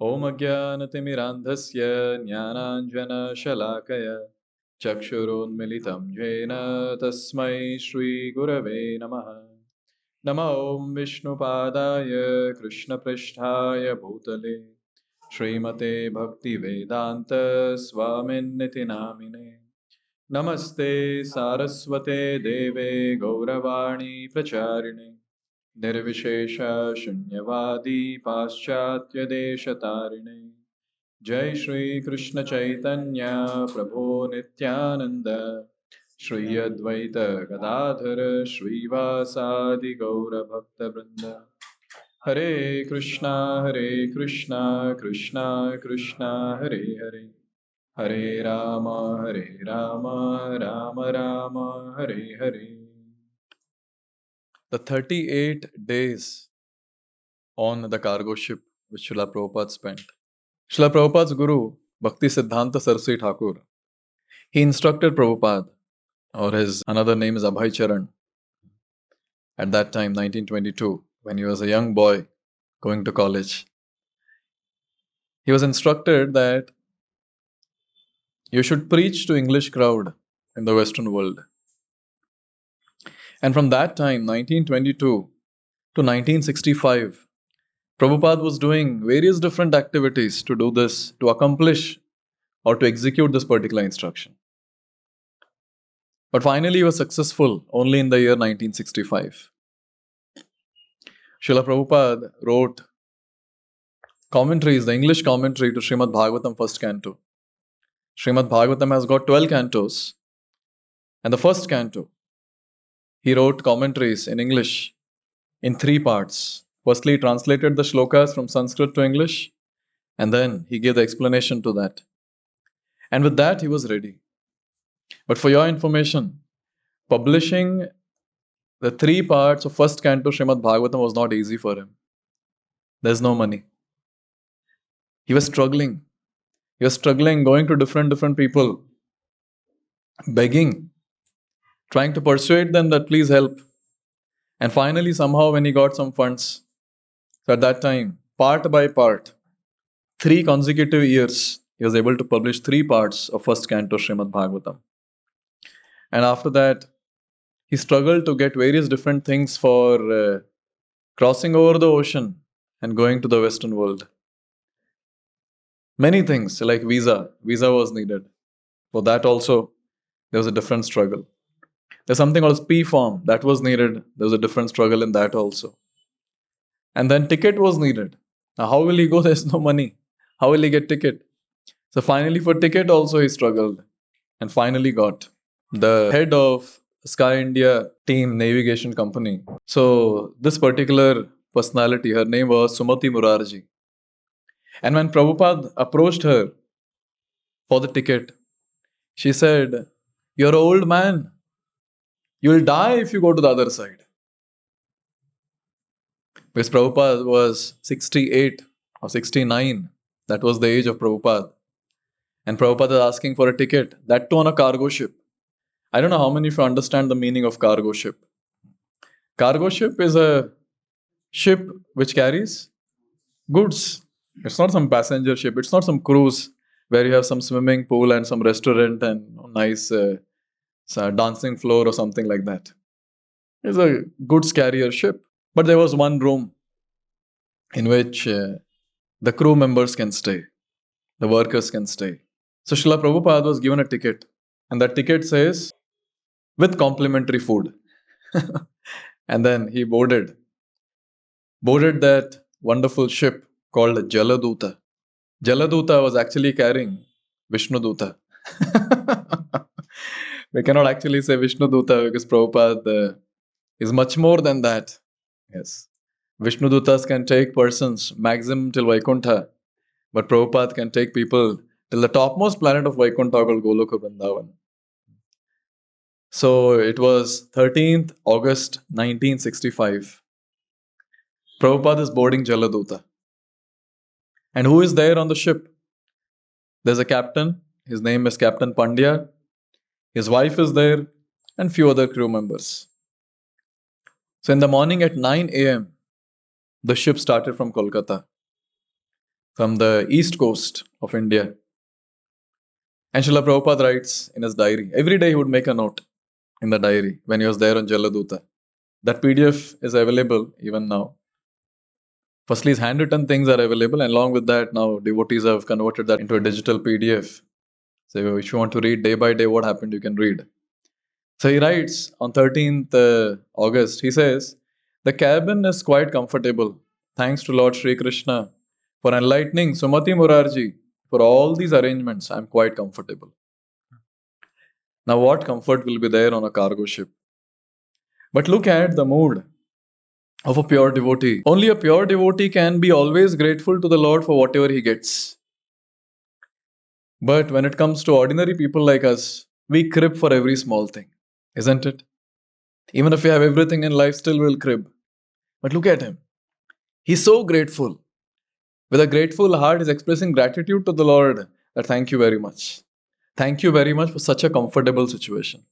Om Ajnanatimirandhasya Jnananjana Shalakaya Chakshurunmilitam Jena Tasmai Shri Gurave Namaha Namo Om Vishnupadaya Krishna Pristhaya Bhutale Srimate Bhakti Vedanta Swaminiti Namine Namaste Saraswate Deve Gauravani Pracharine Nirvishesha Shunyavadi Paschatya Deshatarine Jai Shri Krishna Chaitanya Prabhu Nityananda Shri Advaita Gadadhara Shri Vasadi Gaura Bhakta Vrinda Hare Krishna Krishna Krishna Hare Hare Hare Rama Rama Rama Hare Hare. The 38 days on the cargo ship which Srila Prabhupada spent. Srila Prabhupada's guru, Bhakti Siddhanta Saraswati Thakur, he instructed Prabhupada, or his another name is Abhay Charan, at that time, 1922, when he was a young boy going to college. He was instructed that you should preach to English crowd in the Western world. And from that time, 1922 to 1965, Prabhupada was doing various different activities to do this, to accomplish or to execute this particular instruction. But finally, he was successful only in the year 1965. Srila Prabhupada wrote commentaries, the English commentary to Srimad Bhagavatam first canto. Srimad Bhagavatam has got 12 cantos, and the first canto, he wrote commentaries in English in 3 parts. Firstly, he translated the shlokas from Sanskrit to English, and then he gave the explanation to that. And with that, he was ready. But for your information, publishing the 3 parts of first canto Srimad Bhagavatam was not easy for him. There's no money. He was struggling. He was struggling, going to different people, begging, trying to persuade them that please help. And finally, somehow, when he got some funds, so at that time, part by part, 3 consecutive years, he was able to publish 3 parts of first canto Srimad Bhagavatam. And after that, he struggled to get various different things for crossing over the ocean and going to the Western world. Many things like visa was needed. For that also, there was a different struggle. There's something called P form that was needed. There was a different struggle in that also. And then ticket was needed. Now, how will he go? There's no money. How will he get ticket? So finally, for ticket also he struggled, and finally got the head of Sky India team navigation company. So this particular personality, her name was Sumati Murarji. And when Prabhupada approached her for the ticket, she said, "You're an old man. You'll die if you go to the other side." Because Prabhupada was 68 or 69. That was the age of Prabhupada. And Prabhupada is asking for a ticket, that too on a cargo ship. I don't know how many of you understand the meaning of cargo ship. Cargo ship is a ship which carries goods. It's not some passenger ship. It's not some cruise where you have some swimming pool and some restaurant and nice dancing floor or something like that. It's a goods carrier ship. But there was one room in which the crew members can stay, the workers can stay. So Srila Prabhupada was given a ticket, and that ticket says, with complimentary food. And then he boarded that wonderful ship called Jaladuta. Jaladuta was actually carrying Vishnuduta. We cannot actually say Vishnuduta because Prabhupada is much more than that. Yes. Vishnudutas can take persons maximum till Vaikuntha, but Prabhupada can take people till the topmost planet of Vaikuntha called Goloka Vrindavan. So it was 13th August 1965. Prabhupada is boarding Jaladuta. And who is there on the ship? There's a captain. His name is Captain Pandya. His wife is there and few other crew members. So in the morning at 9 a.m., the ship started from Kolkata. from the east coast of India. And Srila Prabhupada writes in his diary, every day he would make a note in the diary when he was there on Jaladuta. That PDF is available even now. Firstly, his handwritten things are available, and along with that, now devotees have converted that into a digital PDF. So if you want to read day by day what happened, you can read. So he writes on 13th August, he says, the cabin is quite comfortable. Thanks to Lord Sri Krishna for enlightening Sumati Murarji. For all these arrangements, I am quite comfortable. Now what comfort will be there on a cargo ship? But look at the mood of a pure devotee. Only a pure devotee can be always grateful to the Lord for whatever he gets. But when it comes to ordinary people like us, we crib for every small thing, isn't it? Even if we have everything in life, still we'll crib. But look at him. He's so grateful. With a grateful heart, he's expressing gratitude to the Lord that thank you very much. Thank you very much for such a comfortable situation.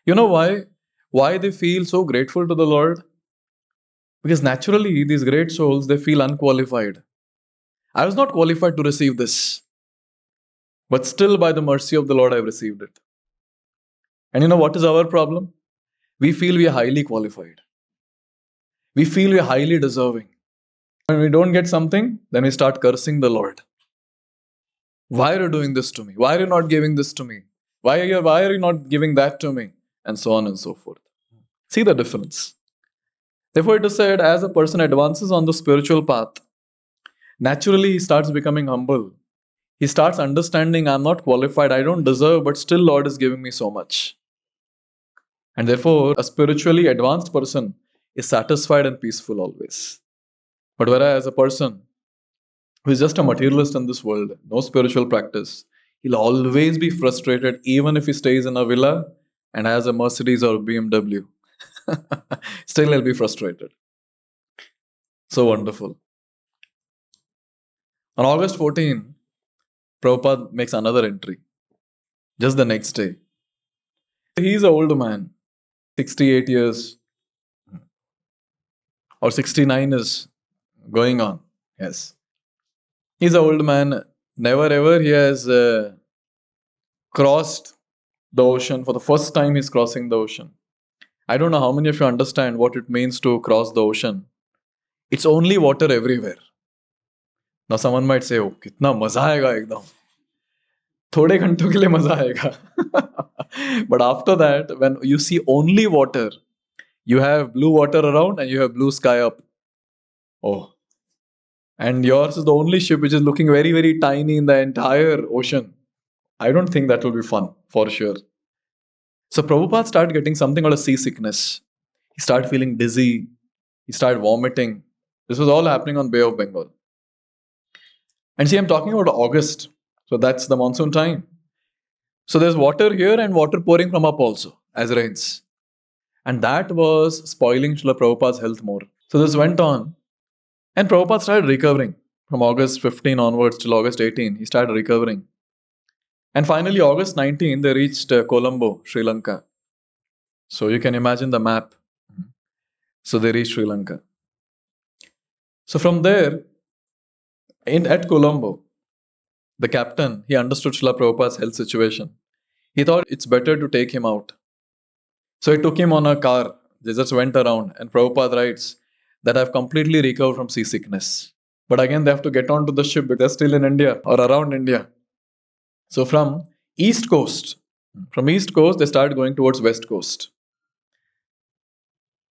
You know why? Why they feel so grateful to the Lord? Because naturally, these great souls, they feel unqualified. I was not qualified to receive this. But still, by the mercy of the Lord, I've received it. And you know what is our problem? We feel we are highly qualified. We feel we are highly deserving. When we don't get something, then we start cursing the Lord. Why are you doing this to me? Why are you not giving this to me? Why are you not giving that to me? And so on and so forth. See the difference. Therefore, it is said, as a person advances on the spiritual path, naturally he starts becoming humble. He starts understanding, I'm not qualified, I don't deserve, but still Lord is giving me so much. And therefore, a spiritually advanced person is satisfied and peaceful always. But whereas a person who is just a materialist in this world, no spiritual practice, he'll always be frustrated even if he stays in a villa and has a Mercedes or a BMW. Still he'll be frustrated. So wonderful. On August 14, Prabhupada makes another entry. Just the next day. He's an old man, 68 years or 69 is going on. Yes. He's an old man. Never ever he has crossed the ocean. For the first time he's crossing the ocean. I don't know how many of you understand what it means to cross the ocean. It's only water everywhere. Now someone might say, oh, kitna maza aayega ekdam. थोड़े घंटों के लिए मजा आएगा. But after that, when you see only water, you have blue water around and you have blue sky up. Oh. And yours is the only ship which is looking very, very tiny in the entire ocean. I don't think that will be fun, for sure. So Prabhupada started getting something called a seasickness. He started feeling dizzy. He started vomiting. This was all happening on Bay of Bengal. And see, I'm talking about August. So that's the monsoon time. So there's water here and water pouring from up also as rains. And that was spoiling Srila Prabhupada's health more. So this went on. And Prabhupada started recovering. From August 15 onwards till August 18, he started recovering. And finally, August 19, they reached Colombo, Sri Lanka. So you can imagine the map. So they reached Sri Lanka. So from there, at Colombo, the captain, he understood Srila Prabhupada's health situation. He thought it's better to take him out. So he took him on a car. They just went around. And Prabhupada writes that I've completely recovered from seasickness. But again, they have to get onto the ship because they're still in India or around India. So from East Coast, they started going towards West Coast.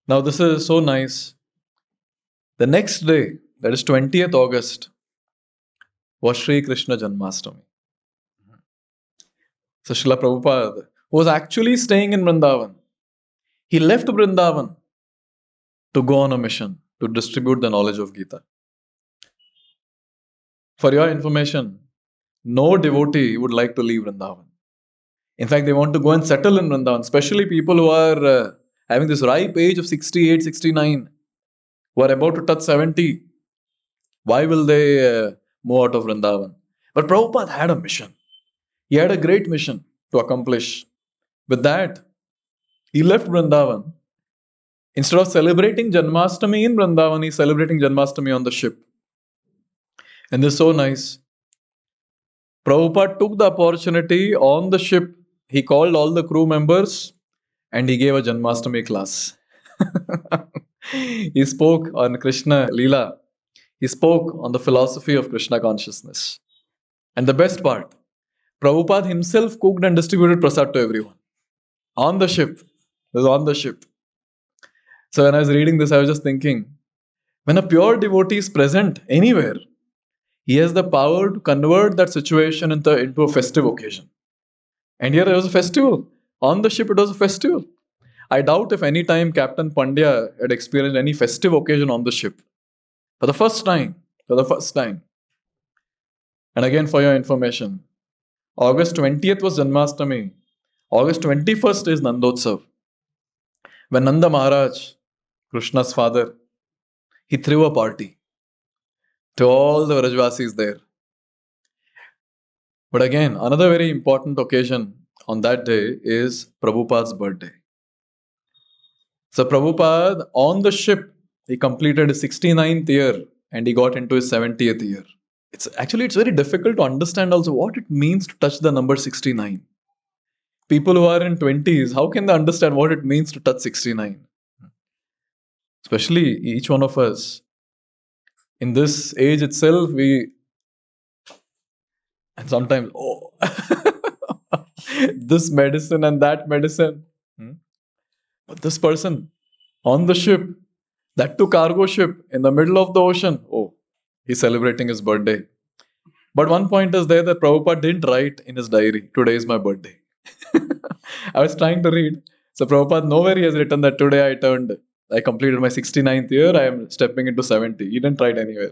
Now this is so nice. The next day, that is 20th August, was Sri Krishna Janmashtami. So Srila Prabhupada was actually staying in Vrindavan. He left Vrindavan to go on a mission to distribute the knowledge of Gita. For your information, no devotee would like to leave Vrindavan. In fact, they want to go and settle in Vrindavan, especially people who are having this ripe age of 68, 69, who are about to touch 70. Why will they move out of Vrindavan? But Prabhupada had a mission. He had a great mission to accomplish. With that, he left Vrindavan. Instead of celebrating Janmashtami in Vrindavan, he's celebrating Janmashtami on the ship. And this is so nice. Prabhupada took the opportunity on the ship. He called all the crew members and he gave a Janmashtami class. He spoke on Krishna Leela. He spoke on the philosophy of Krishna consciousness. And the best part, Prabhupada himself cooked and distributed prasad to everyone. On the ship. It was on the ship. So when I was reading this, I was just thinking, when a pure devotee is present anywhere, he has the power to convert that situation into a festive occasion. And here there was a festival. On the ship, it was a festival. I doubt if any time Captain Pandya had experienced any festive occasion on the ship. For the first time. For the first time. And again, for your information, August 20th was Janmashtami. August 21st is Nandotsav. When Nanda Maharaj, Krishna's father, he threw a party to all the Vrajvasis there. But again, another very important occasion on that day is Prabhupada's birthday. So Prabhupada, on the ship, he completed his 69th year and he got into his 70th year. It's very difficult to understand also what it means to touch the number 69. People who are in 20s, how can they understand what it means to touch 69? Especially each one of us. In this age itself, and sometimes, this medicine and that medicine. But this person on the ship, that too cargo ship in the middle of the ocean, he's celebrating his birthday. But one point is there that Prabhupada didn't write in his diary, today is my birthday. I was trying to read. So Prabhupada nowhere he has written that today I completed my 69th year, I am stepping into 70. He didn't write anywhere.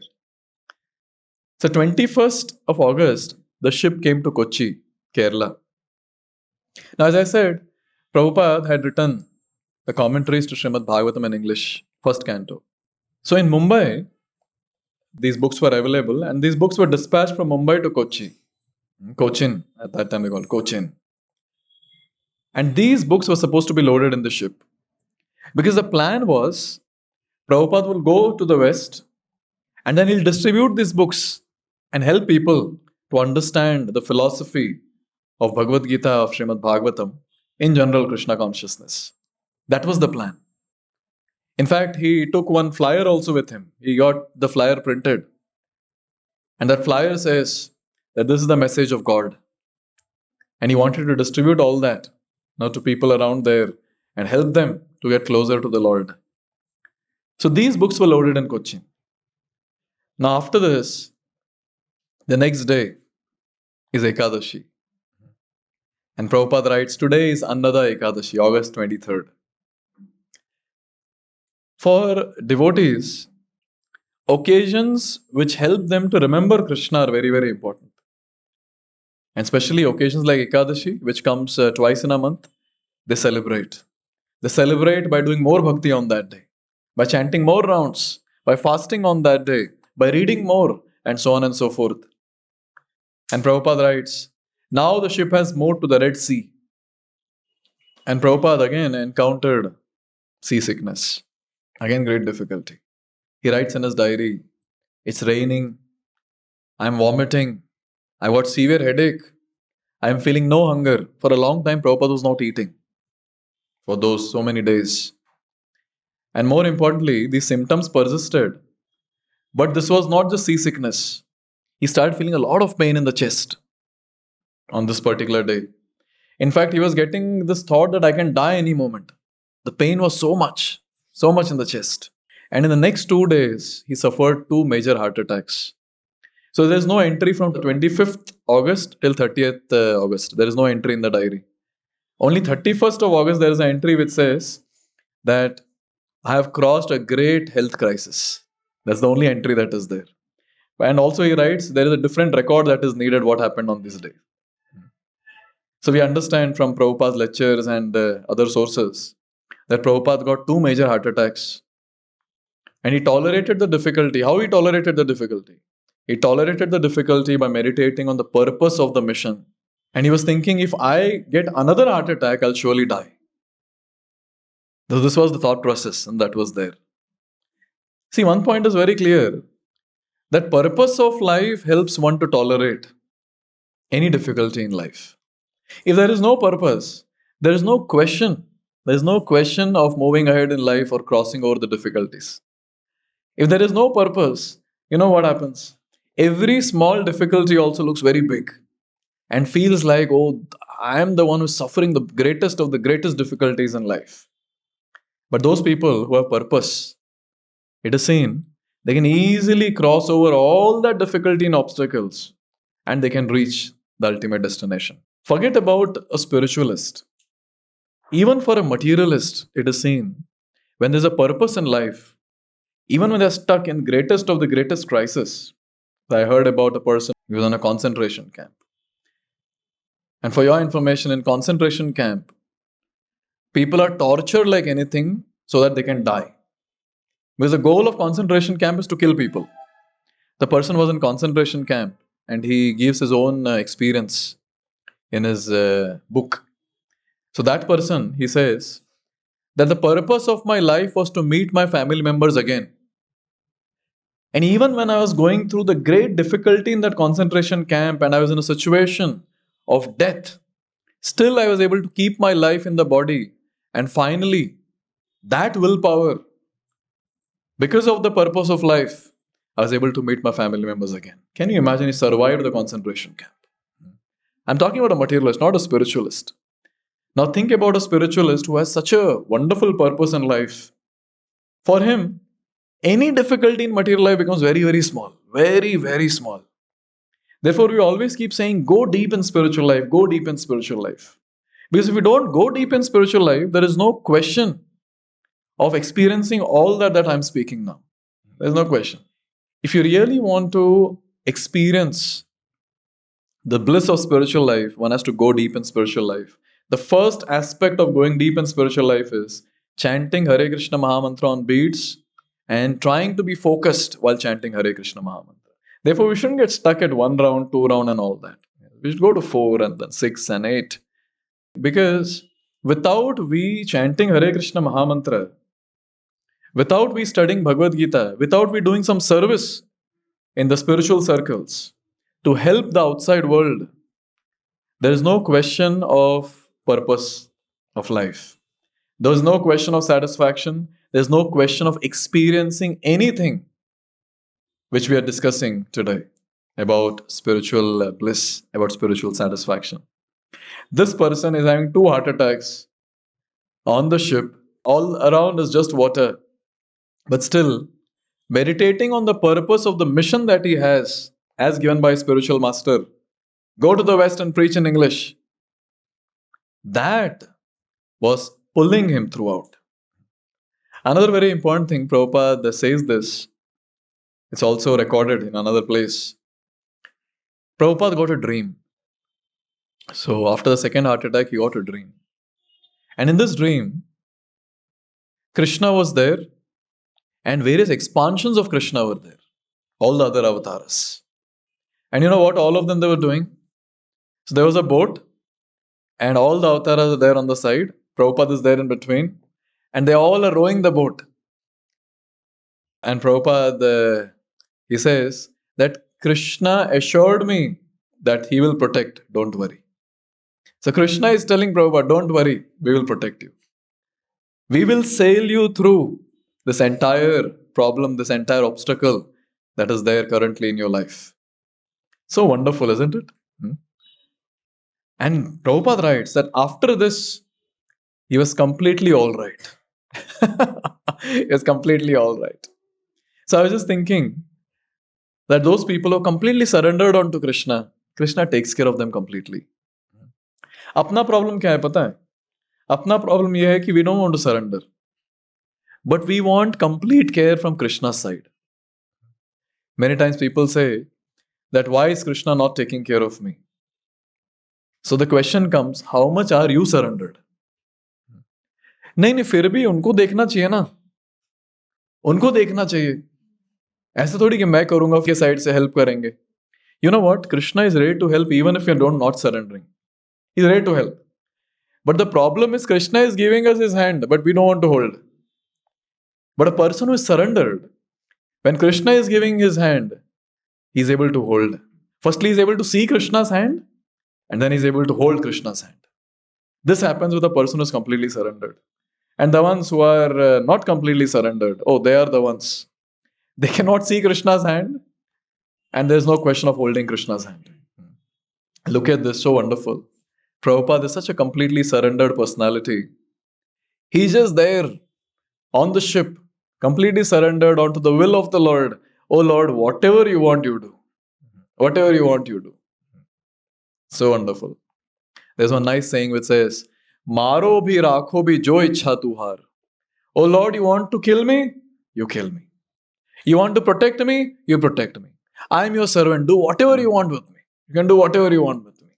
So 21st of August, the ship came to Kochi, Kerala. Now as I said, Prabhupada had written the commentaries to Srimad Bhagavatam in English, first canto. So in Mumbai, these books were available and these books were dispatched from Mumbai to Kochi. Cochin, at that time they called Cochin. And these books were supposed to be loaded in the ship. Because the plan was, Prabhupada will go to the West and then he'll distribute these books and help people to understand the philosophy of Bhagavad Gita, of Srimad Bhagavatam, in general Krishna consciousness. That was the plan. In fact, he took one flyer also with him. He got the flyer printed. And that flyer says that this is the message of God. And he wanted to distribute all that to people around there and help them to get closer to the Lord. So these books were loaded in Cochin. Now after this, the next day is Ekadashi. And Prabhupada writes, today is Annada Ekadashi, August 23rd. For devotees, occasions which help them to remember Krishna are very, very important. And especially occasions like Ekadashi, which comes twice in a month, they celebrate. They celebrate by doing more bhakti on that day, by chanting more rounds, by fasting on that day, by reading more, and so on and so forth. And Prabhupada writes, now the ship has moved to the Red Sea. And Prabhupada again encountered seasickness. Again, great difficulty. He writes in his diary, it's raining, I'm vomiting, I've got severe headache, I'm feeling no hunger. For a long time, Prabhupada was not eating for those so many days. And more importantly, these symptoms persisted. But this was not just seasickness. He started feeling a lot of pain in the chest on this particular day. In fact, he was getting this thought that I can die any moment. The pain was so much in the chest. And in the next 2 days, he suffered 2 major heart attacks. So there is no entry from 25th August till 30th August. There is no entry in the diary. Only 31st of August, there is an entry which says that I have crossed a great health crisis. That's the only entry that is there. And also he writes, there is a different record that is needed what happened on this day. So we understand from Prabhupada's lectures and other sources that Prabhupada got 2 major heart attacks. And he tolerated the difficulty. How he tolerated the difficulty? He tolerated the difficulty by meditating on the purpose of the mission. And he was thinking, if I get another heart attack, I'll surely die. So this was the thought process, and that was there. See, one point is very clear. That purpose of life helps one to tolerate any difficulty in life. If there is no purpose, there is no question. There is no question of moving ahead in life or crossing over the difficulties. If there is no purpose, you know what happens? Every small difficulty also looks very big and feels like, oh, I am the one who's suffering the greatest of the greatest difficulties in life. But those people who have purpose, it is seen, they can easily cross over all that difficulty and obstacles and they can reach the ultimate destination. Forget about a spiritualist. Even for a materialist, it is seen when there's a purpose in life, even when they're stuck in greatest of the greatest crisis. I heard about a person who was on a concentration camp. And for your information, in concentration camp, people are tortured like anything so that they can die. Because the goal of concentration camp is to kill people. The person was in concentration camp and he gives his own experience in his book. So that person, he says that the purpose of my life was to meet my family members again. And even when I was going through the great difficulty in that concentration camp and I was in a situation of death, still I was able to keep my life in the body. And finally, that willpower, because of the purpose of life, I was able to meet my family members again. Can you imagine he survived the concentration camp? I'm talking about a materialist, not a spiritualist. Now think about a spiritualist who has such a wonderful purpose in life. For him, any difficulty in material life becomes very, very small. Very, very small. Therefore, we always keep saying, go deep in spiritual life, go deep in spiritual life. Because if we don't go deep in spiritual life, there is no question of experiencing all that I'm speaking now. There's no question. If you really want to experience the bliss of spiritual life, one has to go deep in spiritual life. The first aspect of going deep in spiritual life is chanting Hare Krishna Mahamantra on beats and trying to be focused while chanting Hare Krishna Mahamantra. Therefore, we shouldn't get stuck at 1 round, 2 round and all that. We should go to 4 and then 6 and 8. Because without we chanting Hare Krishna Mahamantra, without we studying Bhagavad Gita, without we doing some service in the spiritual circles to help the outside world, there is no question of purpose of life. There is no question of satisfaction. There is no question of experiencing anything which we are discussing today about spiritual bliss, about spiritual satisfaction. This person is having 2 heart attacks on the ship. All around is just water. But still, meditating on the purpose of the mission that he has, as given by his spiritual master, go to the West and preach in English. That was pulling him throughout. Another very important thing, Prabhupada says this, it's also recorded in another place. Prabhupada got a dream. So after the second heart attack, he got a dream. And in this dream, Krishna was there and various expansions of Krishna were there. All the other avatars. And you know what all of them they were doing? So there was a boat and all the avatars are there on the side. Prabhupada is there in between. And they all are rowing the boat. And Prabhupada, he says that Krishna assured me that he will protect, don't worry. So Krishna is telling Prabhupada, don't worry, we will protect you. We will sail you through this entire problem, this entire obstacle that is there currently in your life. So wonderful, isn't it? And Prabhupada writes that after this, he was completely all right. He was completely all right. So I was just thinking that those people who completely surrendered onto Krishna, Krishna takes care of them completely. अपना problem क्या है पता है? अपना problem यह है कि we don't want to surrender. But we want complete care from Krishna's side. Many times people say that why is Krishna not taking care of me? So the question comes, how much are you surrendered? नहीं फिर भी उनको देखना चाहिए ना. उनको देखना चाहिए. ऐसा थोड़ी कि मैं करूंगा के साइड से हेल्प करेंगे. You know what? Krishna is ready to help even if you're not surrendering. He's ready to help. But the problem is Krishna is giving us his hand, but we don't want to hold. But a person who is surrendered, when Krishna is giving his hand, he's able to hold. Firstly, he's able to see Krishna's hand, and then he's able to hold Krishna's hand. This happens with a person who's completely surrendered. And the ones who are not completely surrendered, oh, they are the ones. They cannot see Krishna's hand, and there's no question of holding Krishna's hand. Look at this, so wonderful. Prabhupada is such a completely surrendered personality. He's just there on the ship, completely surrendered onto the will of the Lord. Oh Lord, whatever you want, you do. Whatever you want, you do. So wonderful. There's one nice saying which says, Maro bhi rakho bhi jo ichha tuhar. Oh Lord, you want to kill me? You kill me. You want to protect me? You protect me. I am your servant. Do whatever you want with me. You can do whatever you want with me.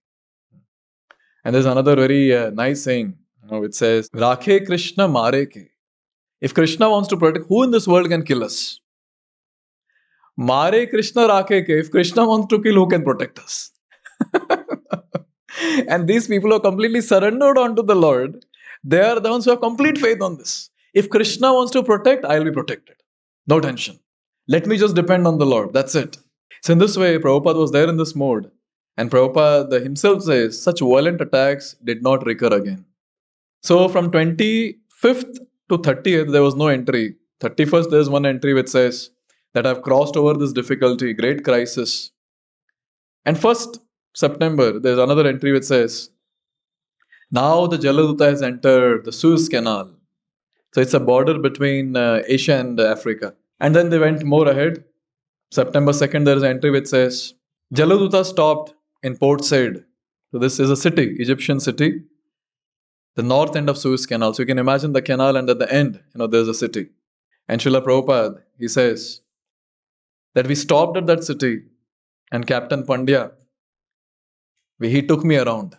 And there's another very nice saying, which says, Rakhe Krishna mare ke. If Krishna wants to protect, who in this world can kill us? Mare Krishna rakhe ke. If Krishna wants to kill, who can protect us? And these people are completely surrendered onto the Lord. They are the ones who have complete faith on this. If Krishna wants to protect, I'll be protected. No tension. Let me just depend on the Lord. That's it. So in this way, Prabhupada was there in this mode. And Prabhupada himself says, such violent attacks did not recur again. So from 25th to 30th, there was no entry. 31st, there's one entry which says that I've crossed over this difficulty, great crisis. And 1st September, there's another entry which says, now the Jaladuta has entered the Suez Canal. So it's a border between Asia and Africa. And then they went more ahead. September 2nd, there is an entry which says, Jaladuta stopped in Port Said. So this is a city, Egyptian city, the north end of Suez Canal. So you can imagine the canal, and at the end, there's a city. And Srila Prabhupada, he says that we stopped at that city, and Captain Pandya, he took me around.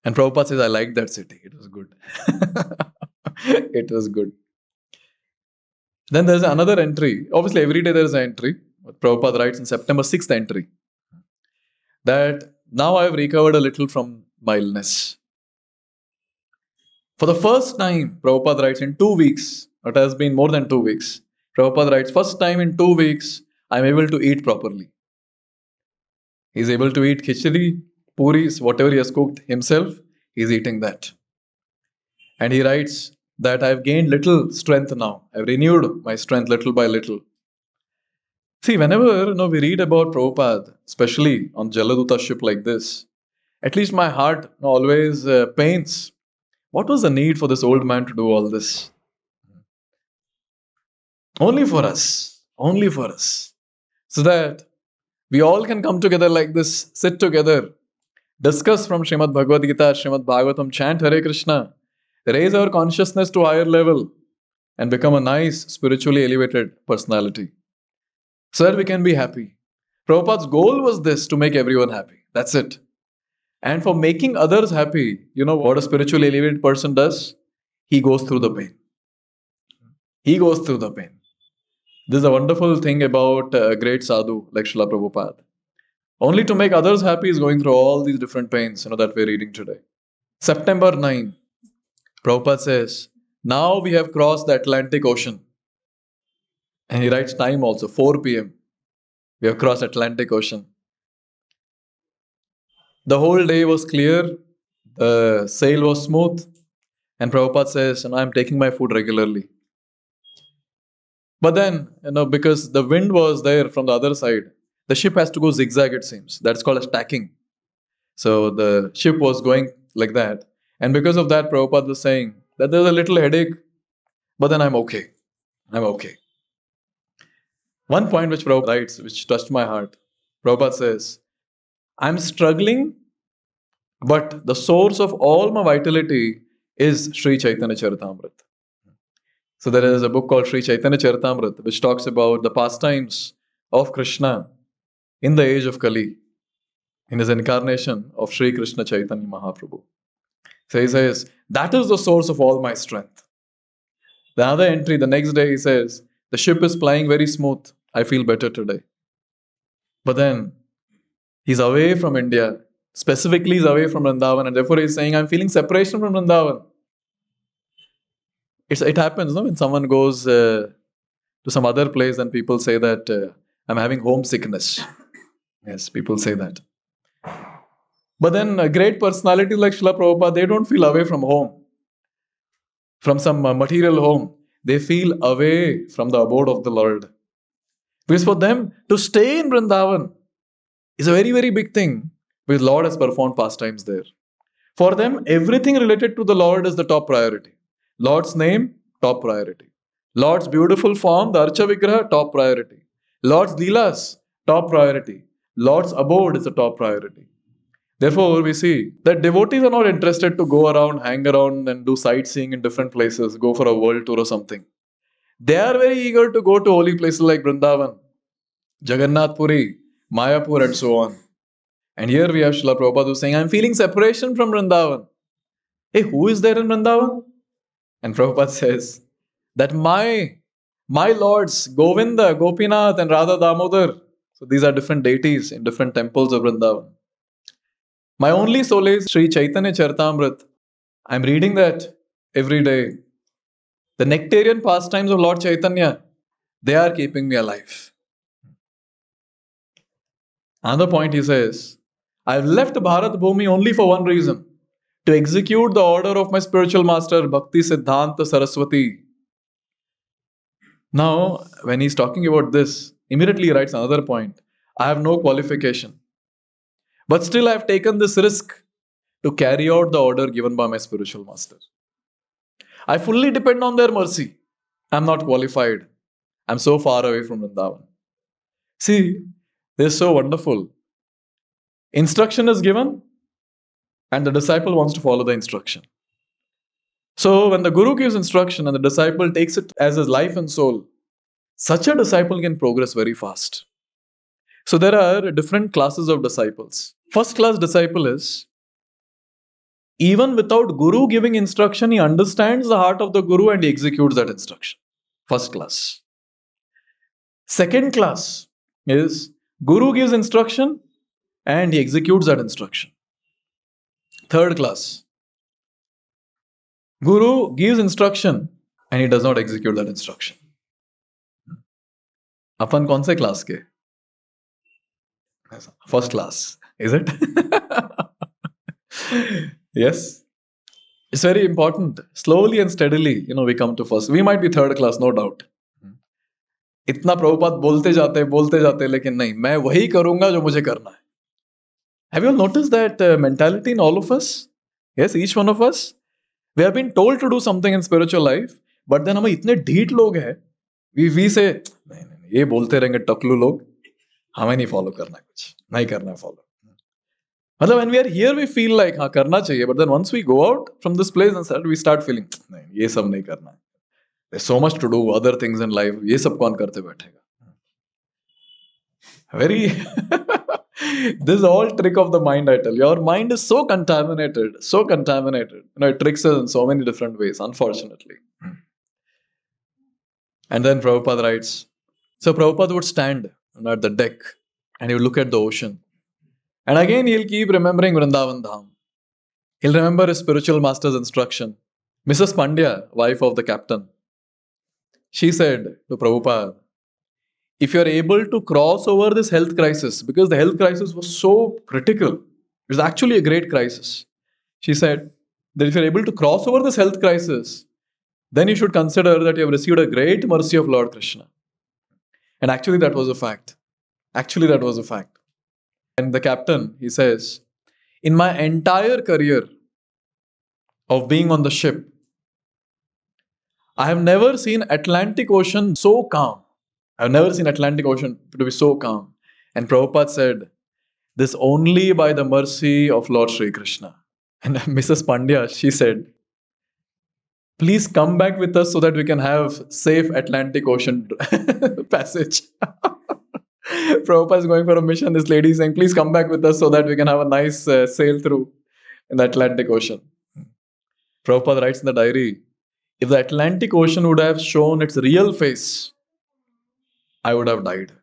And Prabhupada says, I liked that city. It was good. It was good. Then there's another entry. Obviously, every day there is an entry. But Prabhupada writes in September 6th entry that now I have recovered a little from my illness. For the first time, Prabhupada writes, in 2 weeks, it has been more than 2 weeks. Prabhupada writes, first time in 2 weeks, I'm able to eat properly. He's able to eat khichdi, puris, whatever he has cooked himself, he's eating that. And he writes that I've gained little strength now. I've renewed my strength little by little. See, whenever we read about Prabhupada, especially on Jaladuta ship like this, at least my heart always pains. What was the need for this old man to do all this? Only for us. Only for us. So that we all can come together like this, sit together, discuss from Srimad Bhagavad Gita, Srimad Bhagavatam, chant Hare Krishna, raise our consciousness to a higher level, and become a nice, spiritually elevated personality. So that we can be happy. Prabhupada's goal was this, to make everyone happy. That's it. And for making others happy, what a spiritually elevated person does? He goes through the pain. He goes through the pain. This is a wonderful thing about a great sadhu like Srila Prabhupada. Only to make others happy is going through all these different pains that we're reading today. September 9, Prabhupada says, now we have crossed the Atlantic Ocean. And he writes time also, 4 p.m. We have crossed Atlantic Ocean. The whole day was clear, the sail was smooth, and Prabhupada says, I'm taking my food regularly. But then, because the wind was there from the other side, the ship has to go zigzag, it seems. That's called as tacking. So the ship was going like that. And because of that, Prabhupada was saying that there's a little headache, but then I'm okay. I'm okay. One point which Prabhupada writes, which touched my heart, Prabhupada says, I'm struggling, but the source of all my vitality is Sri Chaitanya Charitamrita. So there is a book called Sri Chaitanya Charitamrita, which talks about the pastimes of Krishna in the age of Kali, in his incarnation of Sri Krishna Chaitanya Mahaprabhu. So he says, that is the source of all my strength. The other entry, the next day, he says, the ship is plying very smooth. I feel better today. But then, he's away from India. Specifically, he's away from Vrindavan. And therefore, he's saying, I'm feeling separation from Vrindavan. It happens, when someone goes to some other place and people say that, I'm having homesickness. Yes, people say that. But then great personalities like Srila Prabhupada, they don't feel away from home, from some material home. They feel away from the abode of the Lord. Because for them to stay in Vrindavan is a very, very big thing, because Lord has performed pastimes there. For them, everything related to the Lord is the top priority. Lord's name, top priority. Lord's beautiful form, the Archa Vigraha, top priority. Lord's Leelas, top priority. Lord's abode is the top priority. Therefore, we see that devotees are not interested to go around, hang around, and do sightseeing in different places, go for a world tour or something. They are very eager to go to holy places like Vrindavan, Jagannath Puri, Mayapur, and so on. And here we have Srila Prabhupada who's saying, I'm feeling separation from Vrindavan. Hey, who is there in Vrindavan? And Prabhupada says that my lords, Govinda, Gopinath, and Radha Damodar, so these are different deities in different temples of Vrindavan. My only solace, Sri Chaitanya Charitamrita. I'm reading that every day. The nectarian pastimes of Lord Chaitanya, they are keeping me alive. Another point he says, I've left Bharat Bhumi only for one reason, to execute the order of my spiritual master, Bhakti Siddhanta Saraswati. Now, when he's talking about this, immediately he writes another point. I have no qualification. But still, I have taken this risk to carry out the order given by my spiritual master. I fully depend on their mercy. I'm not qualified. I'm so far away from Vrindavan. See, this is so wonderful. Instruction is given, and the disciple wants to follow the instruction. So, when the Guru gives instruction and the disciple takes it as his life and soul, such a disciple can progress very fast. So, there are different classes of disciples. First class disciple is, even without Guru giving instruction, he understands the heart of the Guru and he executes that instruction. First class. Second class is, Guru gives instruction and he executes that instruction. Third class, Guru gives instruction and he does not execute that instruction. Apan kaun se class ke? First class, is it? Yes. It's very important. Slowly and steadily, we come to first. We might be third class, no doubt. इतना प्रभुपाद बोलते जाते लेकिन नहीं, मैं वही करूंगा जो मुझे करना है. Have you noticed that mentality in all of us? Yes, each one of us. We have been told to do something in spiritual life, but then हम इतने ढीठ लोग हैं, we say, नहीं, ये बोलते रहेंगे टकलू लोग, हमें नहीं follow करना कुछ, नहीं करना follow. मतलब when we are here, we feel like हाँ करना चाहिए, but then once we go out from this place and we start feeling, नहीं, ये सब नहीं करना है. There's so much to do, other things in life, ये सब कौन करते बैठेगा? Very this is all trick of the mind, I tell you. Your mind is so contaminated. It tricks us in so many different ways, unfortunately. And then Prabhupada writes, so Prabhupada would stand at the deck and he would look at the ocean. And again, he'll keep remembering Vrindavan Dham. He'll remember his spiritual master's instruction. Mrs. Pandya, wife of the captain, she said to Prabhupada, if you're able to cross over this health crisis, because the health crisis was so critical, it was actually a great crisis. She said that if you're able to cross over this health crisis, then you should consider that you have received a great mercy of Lord Krishna. And actually that was a fact. And the captain, he says, in my entire career of being on the ship, I have never seen Atlantic Ocean so calm. I've never seen Atlantic Ocean to be so calm. And Prabhupada said, this only by the mercy of Lord Sri Krishna. And Mrs. Pandya, she said, please come back with us so that we can have safe Atlantic Ocean passage. Prabhupada is going for a mission. This lady is saying, please come back with us so that we can have a nice sail through in the Atlantic Ocean. Prabhupada writes in the diary, if the Atlantic Ocean would have shown its real face, I would have died.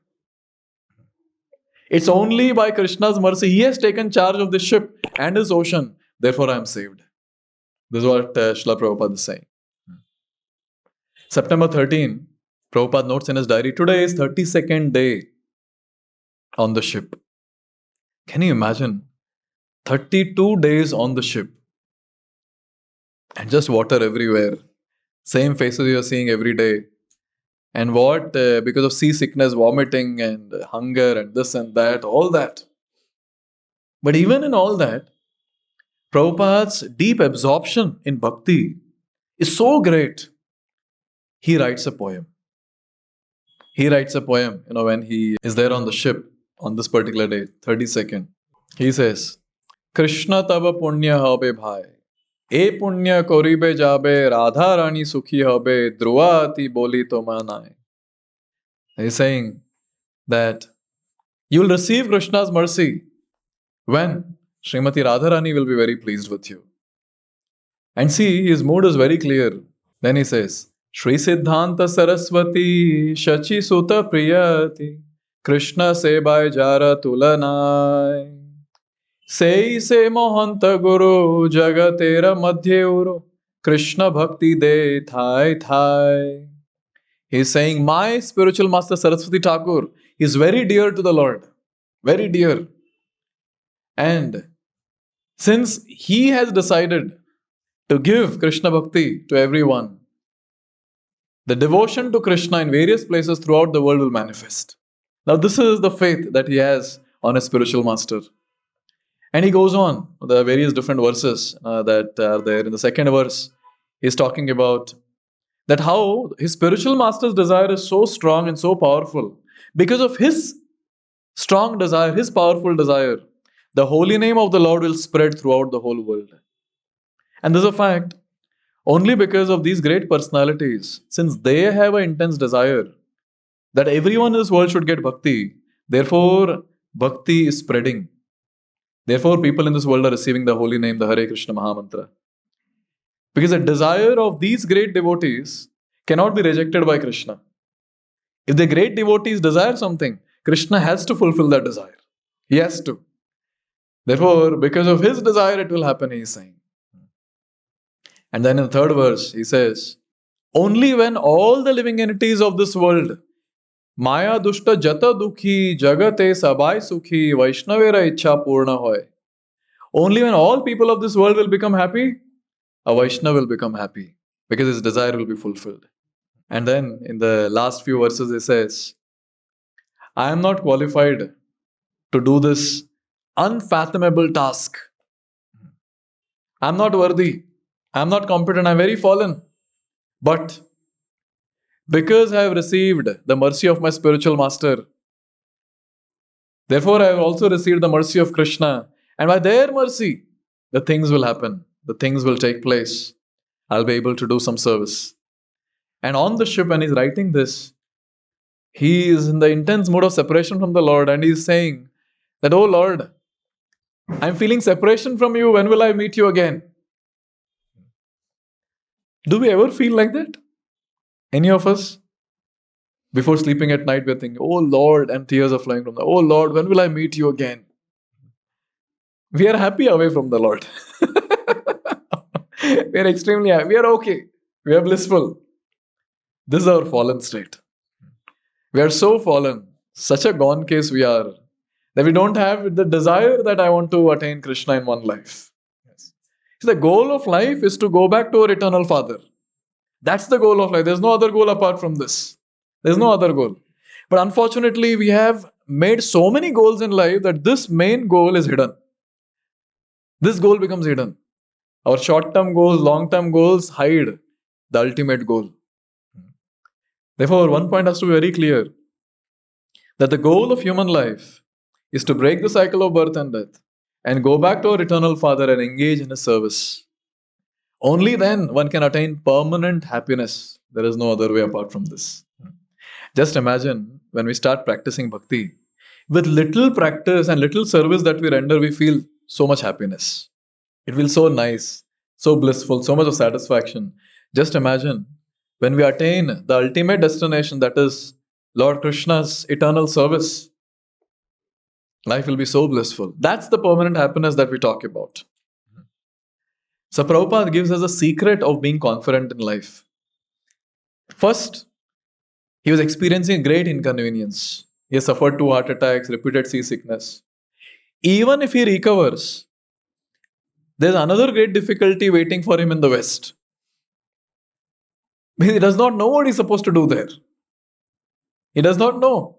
It's only by Krishna's mercy, he has taken charge of this ship and his ocean. Therefore, I am saved. This is what Srila Prabhupada is saying. September 13, Prabhupada notes in his diary, today is 32nd day on the ship. Can you imagine? 32 days on the ship and just water everywhere. Same faces you're seeing every day. And what? Because of seasickness, vomiting, and hunger, and this and that, all that. But even in all that, Prabhupada's deep absorption in bhakti is so great. He writes a poem. He writes a poem, when he is there on the ship on this particular day, 32nd. He says, Krishna tava punya habe bhai. E punya koribe jabe, Radha Rani sukhi habe, Druvati boli to manai. He's saying that you will receive Krishna's mercy when Srimati Radharani will be very pleased with you. And see, his mood is very clear. Then he says, Shri Siddhanta Saraswati Shachi Sutta Priyati Krishna Sebai Jara Tulanai Sei Se Mohanta Guru Jagatera Madhye Uro Krishna Bhakti De Thai Thai. He is saying, my spiritual master Saraswati Thakur is very dear to the Lord. Very dear. And since he has decided to give Krishna Bhakti to everyone, the devotion to Krishna in various places throughout the world will manifest. Now this is the faith that he has on his spiritual master. And he goes on, the various different verses that are there. In the second verse, he's talking about that how his spiritual master's desire is so strong and so powerful. Because of his strong desire, his powerful desire, the holy name of the Lord will spread throughout the whole world. And this is a fact. Only because of these great personalities, since they have an intense desire that everyone in this world should get bhakti, therefore bhakti is spreading. Therefore people in this world are receiving the holy name, the Hare Krishna Mahamantra. Because the desire of these great devotees cannot be rejected by Krishna. If the great devotees desire something, Krishna has to fulfill that desire. He has to. Therefore, because of his desire, it will happen, he is saying. And then in the third verse, he says, only when all the living entities of this world, Maya dushta jata dukhi, jagate sabai sukhi, Vaishnavera ichha purna hoy. Only when all people of this world will become happy, a Vaishnava will become happy, because his desire will be fulfilled. And then in the last few verses, he says, I am not qualified to do this unfathomable task. I am not worthy. I am not competent. I am very fallen. But because I have received the mercy of my spiritual master, therefore I have also received the mercy of Krishna. And by their mercy, the things will happen. The things will take place. I'll be able to do some service. And on the ship, when he's writing this, he is in the intense mood of separation from the Lord. And he's saying that, oh Lord, I'm feeling separation from you. When will I meet you again? Do we ever feel like that? Any of us? Before sleeping at night, we're thinking, oh Lord, and tears are flowing from the, oh Lord, when will I meet you again? We are happy away from the Lord. We are extremely happy. We are okay. We are blissful. This is our fallen state. We are so fallen, such a gone case we are, that we don't have the desire that I want to attain Krishna in one life. Yes. So the goal of life is to go back to our eternal Father. That's the goal of life. There's no other goal apart from this. There's no other goal. But unfortunately, we have made so many goals in life that this main goal is hidden. This goal becomes hidden. Our short-term goals, long-term goals hide the ultimate goal. Therefore, one point has to be very clear, that the goal of human life is to break the cycle of birth and death and go back to our eternal Father and engage in His service. Only then one can attain permanent happiness. There is no other way apart from this. Just imagine when we start practicing bhakti, with little practice and little service that we render, we feel so much happiness. It feels so nice, so blissful, so much of satisfaction. Just imagine when we attain the ultimate destination, that is Lord Krishna's eternal service. Life will be so blissful. That's the permanent happiness that we talk about. So Prabhupada gives us a secret of being confident in life. First, he was experiencing a great inconvenience. He has suffered 2 heart attacks, repeated seasickness. Even if he recovers, there's another great difficulty waiting for him in the West. He does not know what he's supposed to do there. He does not know.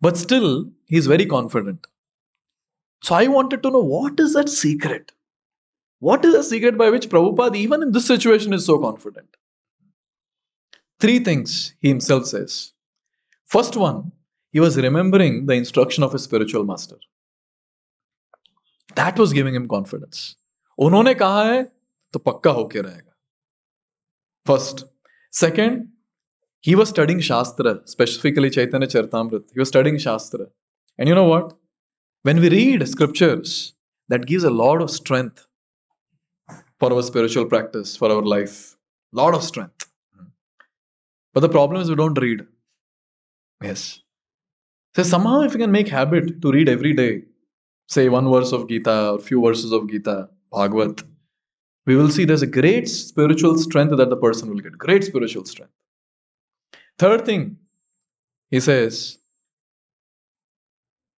But still, he's very confident. So I wanted to know, what is that secret? What is the secret by which Prabhupada, even in this situation, is so confident? 3 things he himself says. First one, he was remembering the instruction of his spiritual master. That was giving him confidence. उन्होंने कहा है तो पक्का होके रहेगा. First. Second, he was studying Shastra, specifically Chaitanya Charitamrita. He was studying Shastra. And you know what? When we read scriptures, that gives a lot of strength for our spiritual practice, for our life. Lot of strength. But the problem is we don't read. Yes. So somehow if we can make habit to read every day, say 1 verse of Gita or few verses of Gita, Bhagavad, we will see there's a great spiritual strength that the person will get. Great spiritual strength. Third thing, he says,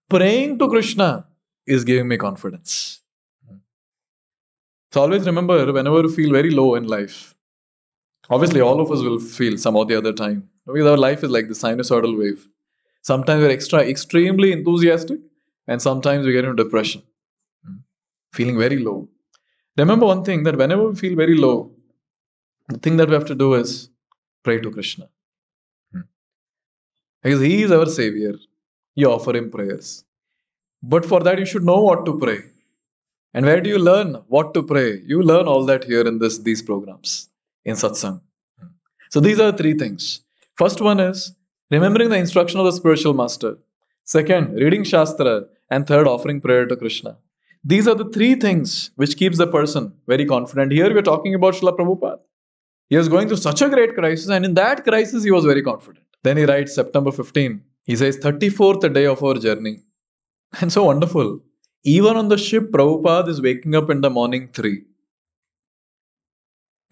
praying to Krishna is giving me confidence. So always remember, whenever you feel very low in life, obviously all of us will feel some or the other time. Because our life is like the sinusoidal wave. Sometimes we're extremely enthusiastic, and sometimes we get into depression. Feeling very low. Remember one thing, that whenever we feel very low, the thing that we have to do is pray to Krishna. Because he is our savior. You offer him prayers. But for that you should know what to pray. And where do you learn what to pray? You learn all that here in these programs, in satsang. So these are 3 things. First one is remembering the instruction of the spiritual master. Second, reading Shastra. And third, offering prayer to Krishna. These are the 3 things which keeps the person very confident. Here we are talking about Srila Prabhupada. He was going through such a great crisis, and in that crisis he was very confident. Then he writes September 15. He says, 34th day of our journey. And so wonderful. Even on the ship, Prabhupada is waking up in the morning 3.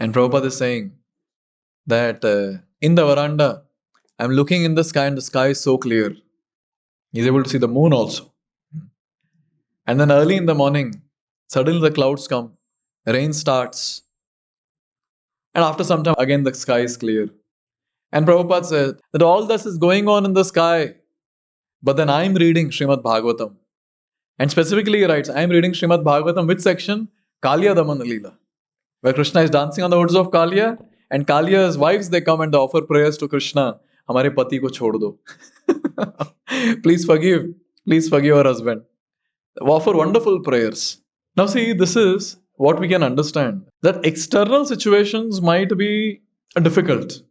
And Prabhupada is saying that in the veranda, I'm looking in the sky and the sky is so clear. He's able to see the moon also. And then early in the morning, suddenly the clouds come, rain starts. And after some time, again the sky is clear. And Prabhupada said that all this is going on in the sky. But then I'm reading Srimad Bhagavatam. And specifically he writes, I'm reading Srimad Bhagavatam, which section? Kaliya Damana Leela. Where Krishna is dancing on the words of Kaliya. And Kaliya's wives, they come and they offer prayers to Krishna. Hamare pati ko chhod do. Please forgive our husband. Offer wonderful prayers. Now see, this is what we can understand. That external situations might be difficult.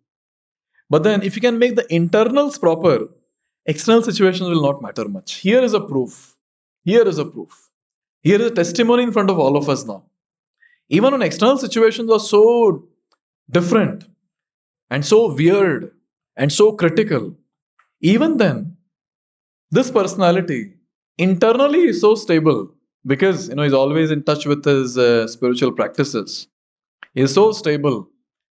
But then if you can make the internals proper, external situations will not matter much. Here is a proof. Here is a testimony in front of all of us now. Even when external situations are so different and so weird and so critical, even then, this personality internally is so stable because he's always in touch with his spiritual practices. He is so stable,